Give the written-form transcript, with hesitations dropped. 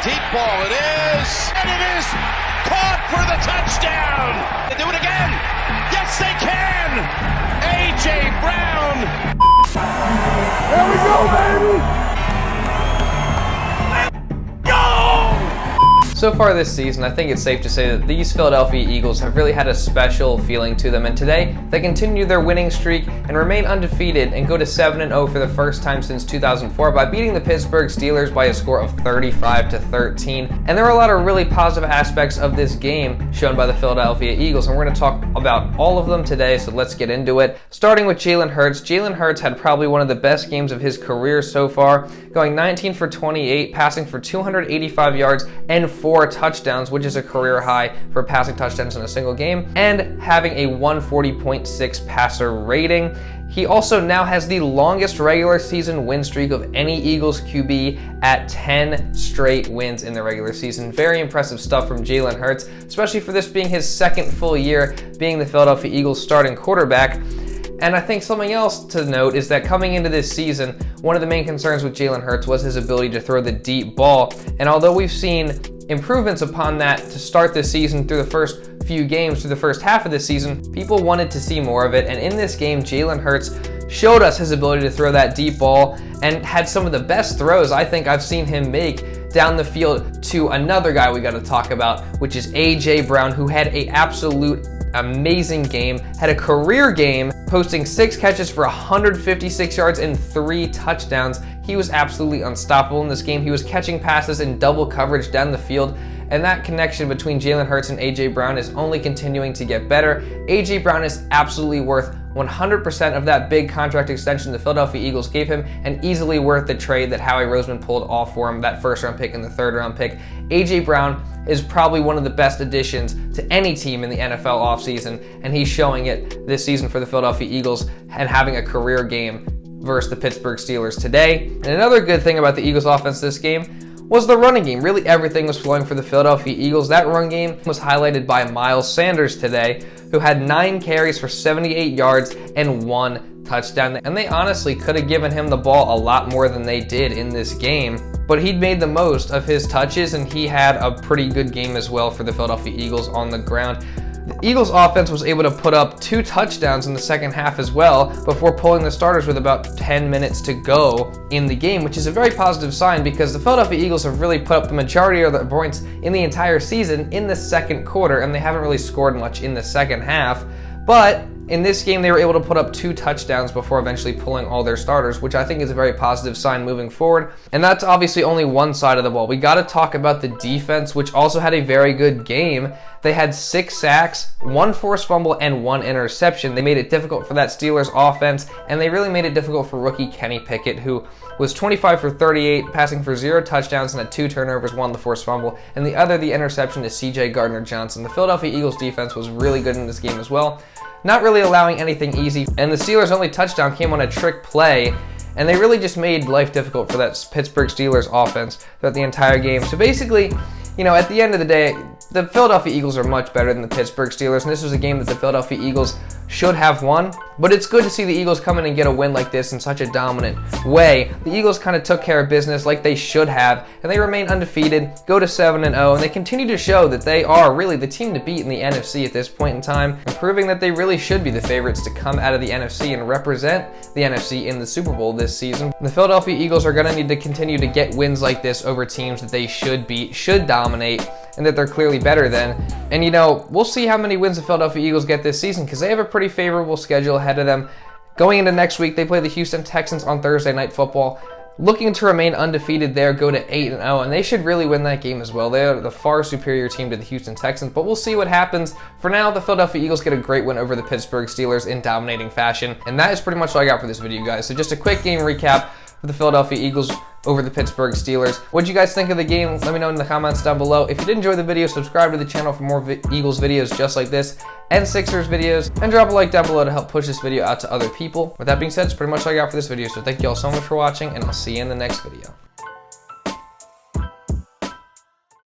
Deep ball it is, and it is caught for the touchdown. They do it again. Yes, they can. A.J. Brown. There we go, baby. So far this season, I think it's safe to say that these Philadelphia Eagles have really had a special feeling to them, and today they continue their winning streak and remain undefeated and go to 7-0 for the first time since 2004 by beating the Pittsburgh Steelers by a score of 35-13. And there are a lot of really positive aspects of this game shown by the Philadelphia Eagles, and we're going to talk about all of them today, so let's get into it. Starting with Jalen Hurts. Jalen Hurts had probably one of the best games of his career so far, going 19 for 28, passing for 285 yards and 4 touchdowns, which is a career high for passing touchdowns in a single game, and having a 140.6 passer rating. He also now has the longest regular season win streak of any Eagles QB at 10 straight wins in the regular season. Very impressive stuff from Jalen Hurts, especially for this being his second full year being the Philadelphia Eagles starting quarterback. And I think something else to note is that coming into this season, one of the main concerns with Jalen Hurts was his ability to throw the deep ball. And although we've seen improvements upon that to start this season through the first few games, through the first half of this season, people wanted to see more of it. And in this game, Jalen Hurts showed us his ability to throw that deep ball and had some of the best throws I think I've seen him make down the field to another guy we got to talk about, which is A.J. Brown, who had an absolute amazing game, had a career game, posting 6 catches for 156 yards and 3 touchdowns. He was absolutely unstoppable in this game. He was catching passes in double coverage down the field, and that connection between Jalen Hurts and A.J. Brown is only continuing to get better. A.J. Brown is absolutely worth 100% of that big contract extension the Philadelphia Eagles gave him, and easily worth the trade that Howie Roseman pulled off for him, that first-round pick and the third-round pick. A.J. Brown is probably one of the best additions to any team in the NFL offseason, and he's showing it this season for the Philadelphia Eagles and having a career game versus the Pittsburgh Steelers today. And another good thing about the Eagles offense this game was the running game. Really everything was flowing for the Philadelphia Eagles. That run game was highlighted by Miles Sanders today, who had 9 carries for 78 yards and 1 touchdown. And they honestly could have given him the ball a lot more than they did in this game, but he'd made the most of his touches, and he had a pretty good game as well for the Philadelphia Eagles on the ground. The Eagles offense was able to put up 2 touchdowns in the second half as well before pulling the starters with about 10 minutes to go in the game, which is a very positive sign because the Philadelphia Eagles have really put up the majority of the points in the entire season in the second quarter, and they haven't really scored much in the second half. But in this game, they were able to put up 2 touchdowns before eventually pulling all their starters, which I think is a very positive sign moving forward. And that's obviously only one side of the ball. We got to talk about the defense, which also had a very good game. They had 6 sacks, 1 forced fumble, and 1 interception. They made it difficult for that Steelers offense, and they really made it difficult for rookie Kenny Pickett, who was 25 for 38, passing for 0 touchdowns and had 2 turnovers, 1 the forced fumble, and the interception to C.J. Gardner-Johnson. The Philadelphia Eagles defense was really good in this game as well, not really allowing anything easy, and the Steelers' only touchdown came on a trick play, and they really just made life difficult for that Pittsburgh Steelers offense throughout the entire game. So basically, at the end of the day, the Philadelphia Eagles are much better than the Pittsburgh Steelers, and this was a game that the Philadelphia Eagles should have won. But it's good to see the Eagles come in and get a win like this in such a dominant way. The Eagles kind of took care of business like they should have, and they remain undefeated, go to 7-0, and they continue to show that they are really the team to beat in the NFC at this point in time, and proving that they really should be the favorites to come out of the NFC and represent the NFC in the Super Bowl this season. And the Philadelphia Eagles are going to need to continue to get wins like this over teams that they should beat, should dominate, and that they're clearly better than. And we'll see how many wins the Philadelphia Eagles get this season, because they have a pretty favorable schedule ahead of them. Going into next week, they play the Houston Texans on Thursday Night Football. Looking to remain undefeated there, go to 8-0, and they should really win that game as well. They are the far superior team to the Houston Texans, but we'll see what happens. For now, the Philadelphia Eagles get a great win over the Pittsburgh Steelers in dominating fashion, and that is pretty much all I got for this video, guys. So just a quick game recap for the Philadelphia Eagles over the Pittsburgh Steelers. What did you guys think of the game? Let me know in the comments down below. If you did enjoy the video, subscribe to the channel for more Eagles videos just like this, and Sixers videos, and drop a like down below to help push this video out to other people. With that being said, it's pretty much all I got for this video, so thank you all so much for watching, and I'll see you in the next video.